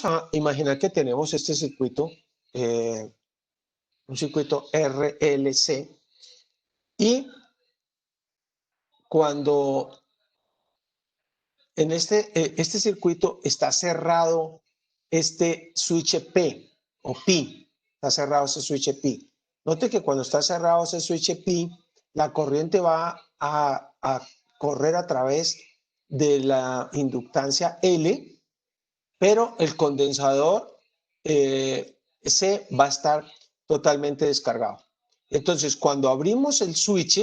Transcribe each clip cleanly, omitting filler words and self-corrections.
a imaginar que tenemos este circuito, un circuito RLC, y cuando en este circuito está cerrado este switch P o Pi, está cerrado ese switch Pi. Note que cuando está cerrado ese switch Pi, la corriente va a correr a través de la inductancia L, pero el condensador C va a estar totalmente descargado. Entonces, cuando abrimos el switch,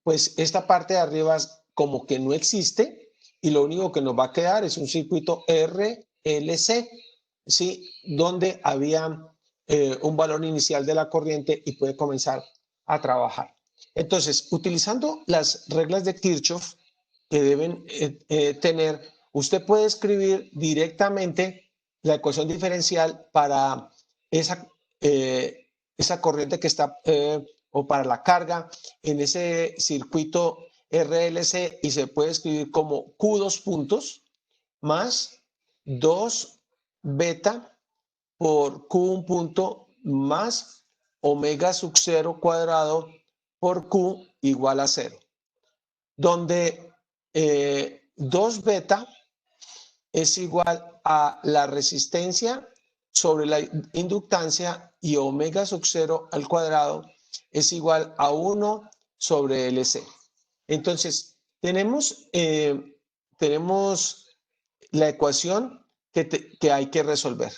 pues esta parte de arriba como que no existe y lo único que nos va a quedar es un circuito RLC, ¿sí? Donde había un valor inicial de la corriente y puede comenzar a trabajar. Entonces, utilizando las reglas de Kirchhoff que deben tener, usted puede escribir directamente la ecuación diferencial para esa corriente que está, o para la carga en ese circuito RLC, y se puede escribir como Q2 puntos más 2 beta por Q1 punto más omega sub 0 cuadrado por Q igual a 0, donde 2 beta es igual a la resistencia sobre la inductancia y omega sub 0 al cuadrado es igual a 1 sobre LC. Entonces, tenemos la ecuación que hay que resolver.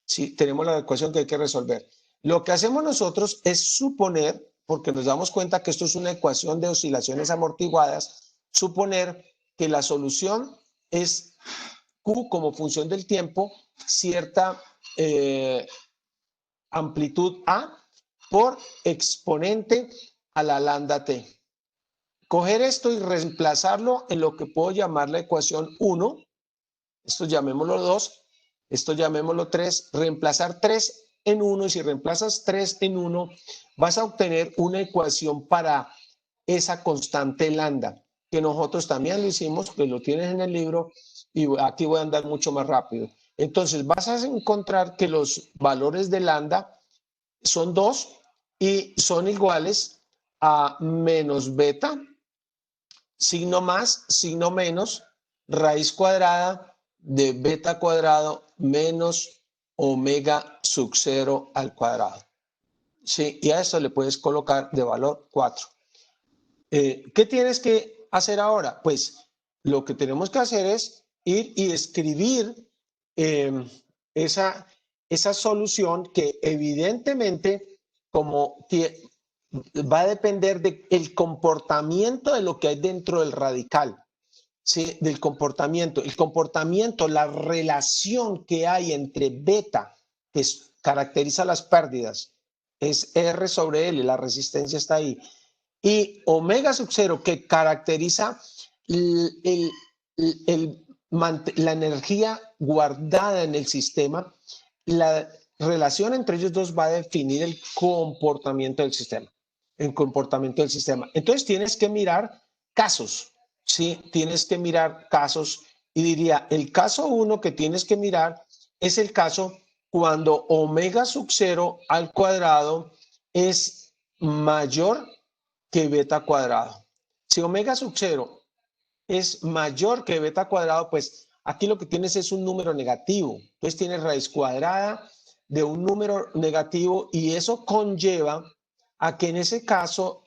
Sí, tenemos la ecuación que hay que resolver. Lo que hacemos nosotros es suponer, porque nos damos cuenta que esto es una ecuación de oscilaciones amortiguadas, suponer que la solución es Q como función del tiempo, cierta amplitud A por exponente a la lambda T. Coger esto y reemplazarlo en lo que puedo llamar la ecuación 1, esto llamémoslo 2, esto llamémoslo 3, reemplazar 3 en 1, y si reemplazas 3 en 1, vas a obtener una ecuación para esa constante lambda, que nosotros también lo hicimos, que lo tienes en el libro, y aquí voy a andar mucho más rápido. Entonces vas a encontrar que los valores de lambda son 2 y son iguales a menos beta, signo más, signo menos, raíz cuadrada de beta cuadrado menos omega sub 0 al cuadrado. Sí, y a eso le puedes colocar de valor 4. ¿Qué tienes que hacer ahora? Pues lo que tenemos que hacer es ir y escribir esa solución, que evidentemente como va a depender del comportamiento de lo que hay dentro del radical, ¿sí? Del comportamiento. El comportamiento, la relación que hay entre beta, que caracteriza las pérdidas, es R sobre L, la resistencia está ahí, y omega sub 0, que caracteriza la energía guardada en el sistema. La relación entre ellos dos va a definir el comportamiento del sistema. Entonces tienes que mirar casos, ¿sí? Tienes que mirar casos, y diría, el caso 1 que tienes que mirar es el caso cuando omega sub 0 al cuadrado es mayor que beta cuadrado. Si omega sub 0 es mayor que beta cuadrado, pues aquí lo que tienes es un número negativo. Entonces tienes raíz cuadrada de un número negativo, y eso conlleva a que en ese caso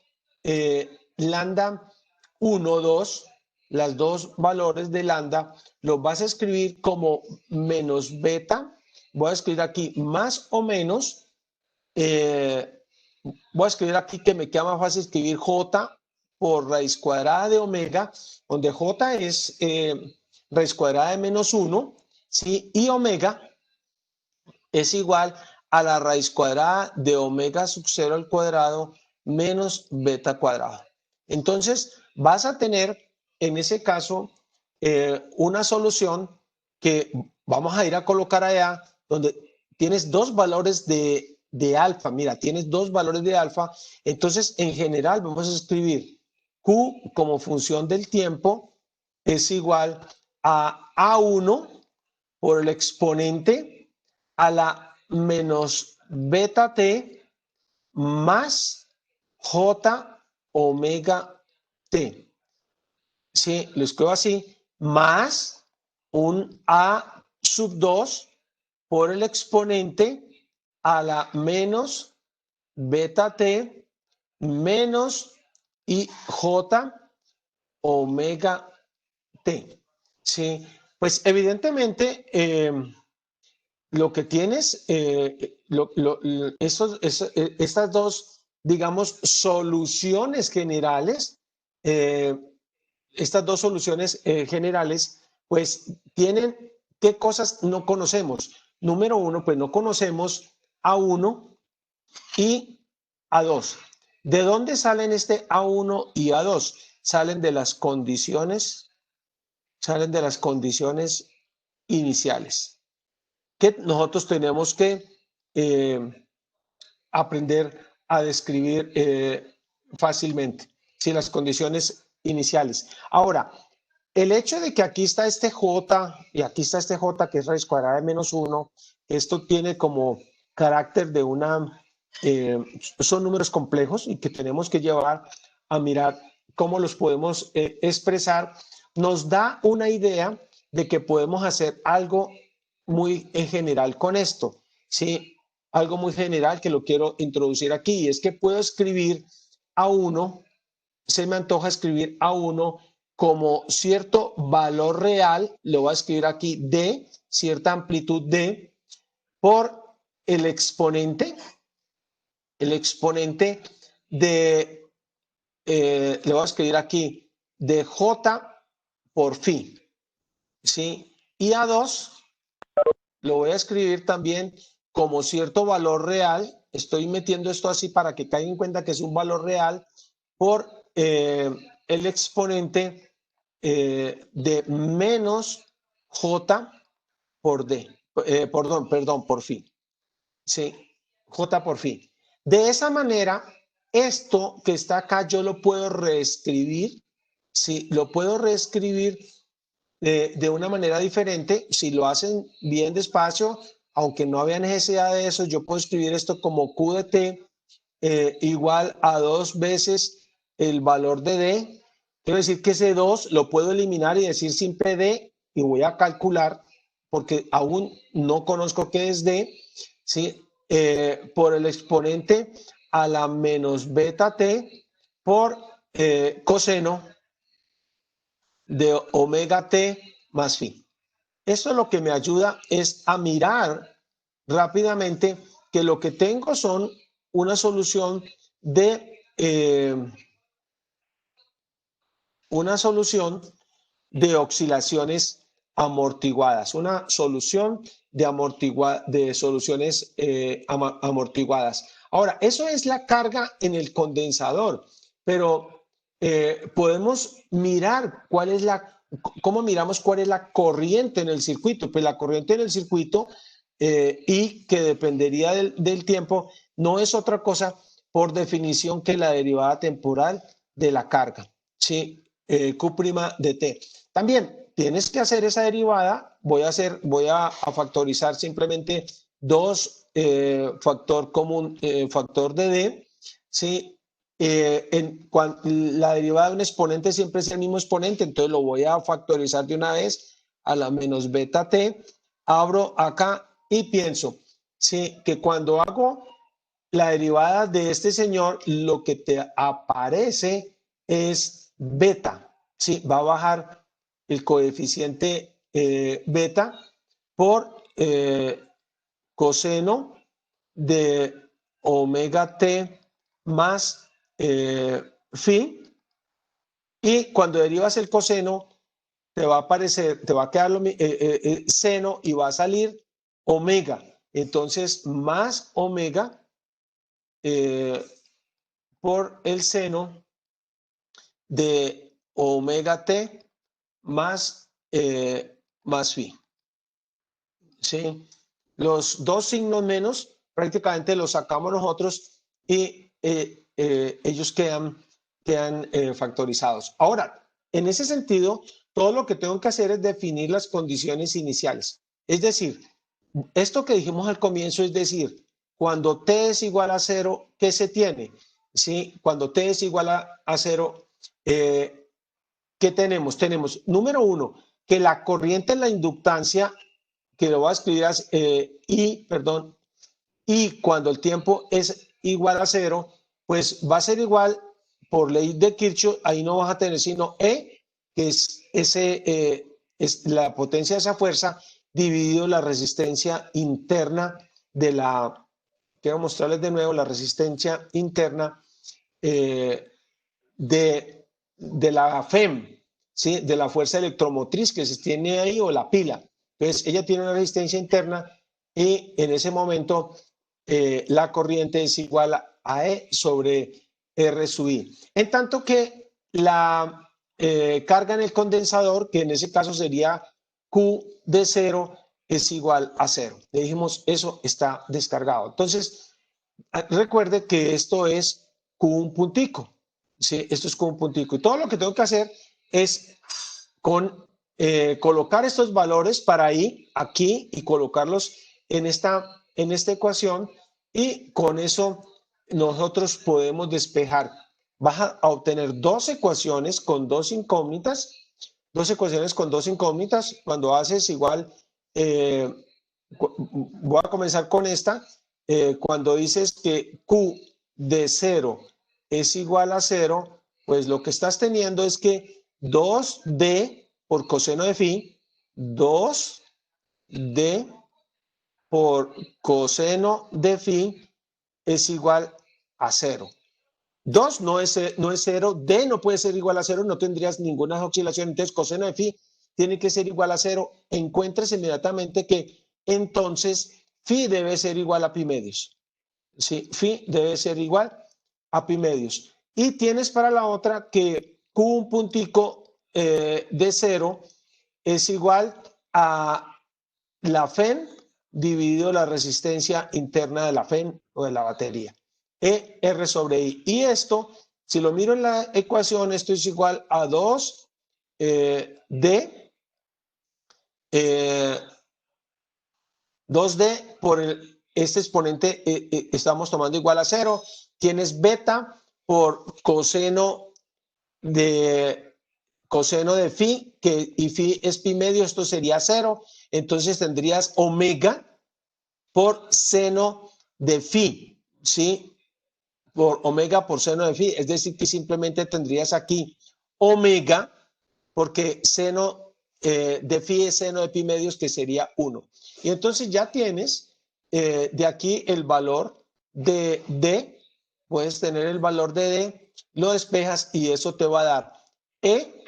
lambda 1, 2, las dos valores de lambda los vas a escribir como menos beta. Voy a escribir aquí más o menos, voy a escribir aquí que me queda más fácil escribir J por raíz cuadrada de omega, donde J es raíz cuadrada de menos 1, ¿sí? Y omega es igual a la raíz cuadrada de omega sub 0 al cuadrado menos beta cuadrado. Entonces vas a tener en ese caso una solución que vamos a ir a colocar allá, donde tienes dos valores de alfa. Mira, tienes dos valores de alfa. Entonces, en general, vamos a escribir Q como función del tiempo es igual a A1 por el exponente a la menos beta t más J omega t. Sí, lo escribo así, más un A sub 2 por el exponente a la menos beta t menos IJ omega t. Sí, pues evidentemente lo que tienes, estas dos, digamos, soluciones generales, pues tienen qué cosas no conocemos. Número uno, pues no conocemos A1 y A2. ¿De dónde salen este A1 y A2? Salen de las condiciones iniciales que nosotros tenemos que aprender a describir fácilmente, ¿sí? Las condiciones iniciales. Ahora, el hecho de que aquí está este J y aquí está este J que es raíz cuadrada de menos 1, esto tiene como carácter de son números complejos y que tenemos que llevar a mirar cómo los podemos expresar, nos da una idea de que podemos hacer algo muy en general con esto, ¿sí? Algo muy general que lo quiero introducir aquí, y es que puedo escribir A1, se me antoja escribir A1 como cierto valor real, lo voy a escribir aquí, D, cierta amplitud D, por el exponente de, le voy a escribir aquí, de J por phi, ¿sí? Y A2 lo voy a escribir también como cierto valor real, estoy metiendo esto así para que caigan en cuenta que es un valor real por el exponente de menos J por D, perdón, por phi, ¿sí? J por phi. De esa manera, esto que está acá yo lo puedo reescribir, ¿sí? Lo puedo reescribir de una manera diferente. Si lo hacen bien despacio, aunque no había necesidad de eso, yo puedo escribir esto como Q de T igual a 2 veces el valor de D. Quiero decir que ese 2 lo puedo eliminar y decir simple D y voy a calcular, porque aún no conozco qué es D, ¿sí? Por el exponente a la menos beta T por coseno de omega T más phi. Esto lo que me ayuda es a mirar rápidamente que lo que tengo son una solución de oscilaciones amortiguadas, una solución de soluciones amortiguadas. Ahora, eso es la carga en el condensador, pero podemos mirar cómo miramos cuál es la corriente en el circuito. Pues la corriente en el circuito y que dependería del tiempo no es otra cosa por definición que la derivada temporal de la carga, ¿sí? Q' de t. También tienes que hacer esa derivada. Voy a factorizar simplemente dos factor común, factor de d, ¿sí? La derivada de un exponente siempre es el mismo exponente, entonces lo voy a factorizar de una vez a la menos beta t. Abro acá y pienso, ¿sí? Que cuando hago la derivada de este señor, lo que te aparece es beta, ¿sí? Va a bajar el coeficiente beta por coseno de omega t más phi, y cuando derivas el coseno te va a quedar seno y va a salir omega. Entonces, más omega por el seno de omega t más phi. ¿Sí? Los dos signos menos prácticamente los sacamos nosotros y ellos quedan factorizados. Ahora, en ese sentido, todo lo que tengo que hacer es definir las condiciones iniciales. Es decir, esto que dijimos al comienzo, es decir, cuando t es igual a 0, ¿qué se tiene? ¿Sí? Cuando t es igual a 0, ¿qué tenemos? Tenemos, número 1, que la corriente en la inductancia, que lo voy a escribir así, y cuando el tiempo es igual a 0, pues va a ser igual, por ley de Kirchhoff, ahí no vas a tener sino E, que es la potencia de esa fuerza, dividido la resistencia interna de la, quiero mostrarles de nuevo, la resistencia interna de la FEM, ¿sí? De la fuerza electromotriz que se tiene ahí, o la pila. Entonces, ella tiene una resistencia interna y en ese momento la corriente es igual a E sobre R sub I. En tanto que la carga en el condensador, que en ese caso sería Q de 0, es igual a 0. Le dijimos, eso está descargado. Entonces, recuerde que esto es Q un puntico. ¿Sí? Esto es Q un puntico. Y todo lo que tengo que hacer es colocar estos valores para I aquí y colocarlos en esta ecuación, y con eso nosotros podemos despejar. Vas a obtener dos ecuaciones con dos incógnitas. Cuando haces igual, voy a comenzar con esta. Cuando dices que Q de 0 es igual a 0, pues lo que estás teniendo es que 2D por coseno de phi, 2D por coseno de phi es igual a 0. 2 no es 0, D no puede ser igual a 0, no tendrías ninguna oscilación, entonces coseno de phi tiene que ser igual a 0. Encuentres inmediatamente que entonces phi debe ser igual a pi medios. Sí, phi debe ser igual a pi medios. Y tienes para la otra que Q un puntico de 0 es igual a la FEN dividido la resistencia interna de la FEN o de la batería. E R sobre I. Y esto, si lo miro en la ecuación, esto es igual a 2 D 2D por este exponente, estamos tomando igual a 0. Tienes beta por coseno de phi, y phi es pi medio, esto sería 0. Entonces tendrías omega por seno de phi, ¿sí? Por omega por seno de phi, es decir, que simplemente tendrías aquí omega, porque seno de phi es seno de pi medios, que sería 1. Y entonces ya tienes de aquí el valor de D, puedes tener el valor de D, lo despejas y eso te va a dar E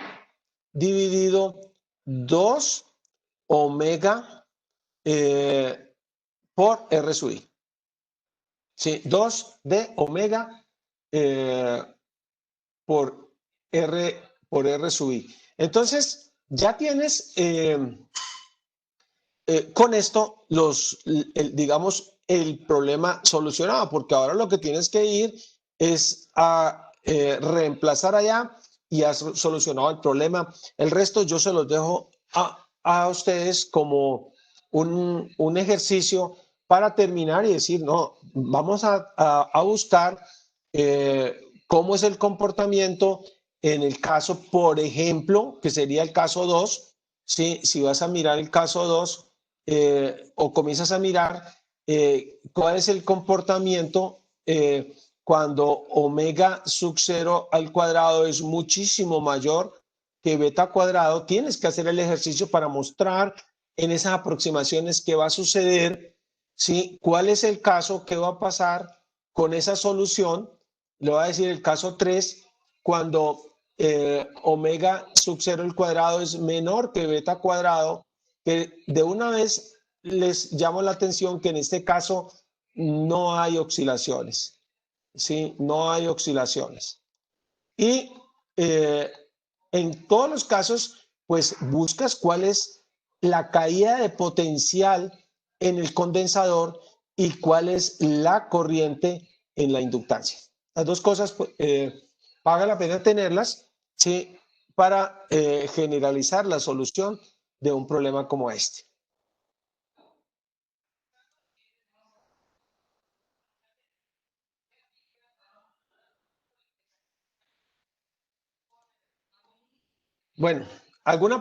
dividido 2 omega por R sub I. Sí, 2 de omega por R sub I. Entonces, ya tienes con esto digamos, el problema solucionado, porque ahora lo que tienes que ir es a reemplazar allá y has solucionado el problema. El resto yo se los dejo a ustedes como un ejercicio para terminar y decir, no, vamos a buscar cómo es el comportamiento en el caso, por ejemplo, que sería el caso 2. ¿Sí? Si vas a mirar el caso 2, o comienzas a mirar cuál es el comportamiento cuando omega sub 0 al cuadrado es muchísimo mayor que beta cuadrado, tienes que hacer el ejercicio para mostrar en esas aproximaciones qué va a suceder, ¿sí? ¿Cuál es el caso? ¿Qué va a pasar con esa solución? Le voy a decir el caso 3, cuando omega sub 0 al cuadrado es menor que beta cuadrado, que de una vez les llamo la atención que en este caso no hay oscilaciones, ¿sí? No hay oscilaciones. Y en todos los casos, pues buscas cuál es la caída de potencial en el condensador y cuál es la corriente en la inductancia. Las dos cosas, paga la pena tenerlas, ¿sí? para generalizar la solución de un problema como este. Bueno, ¿alguna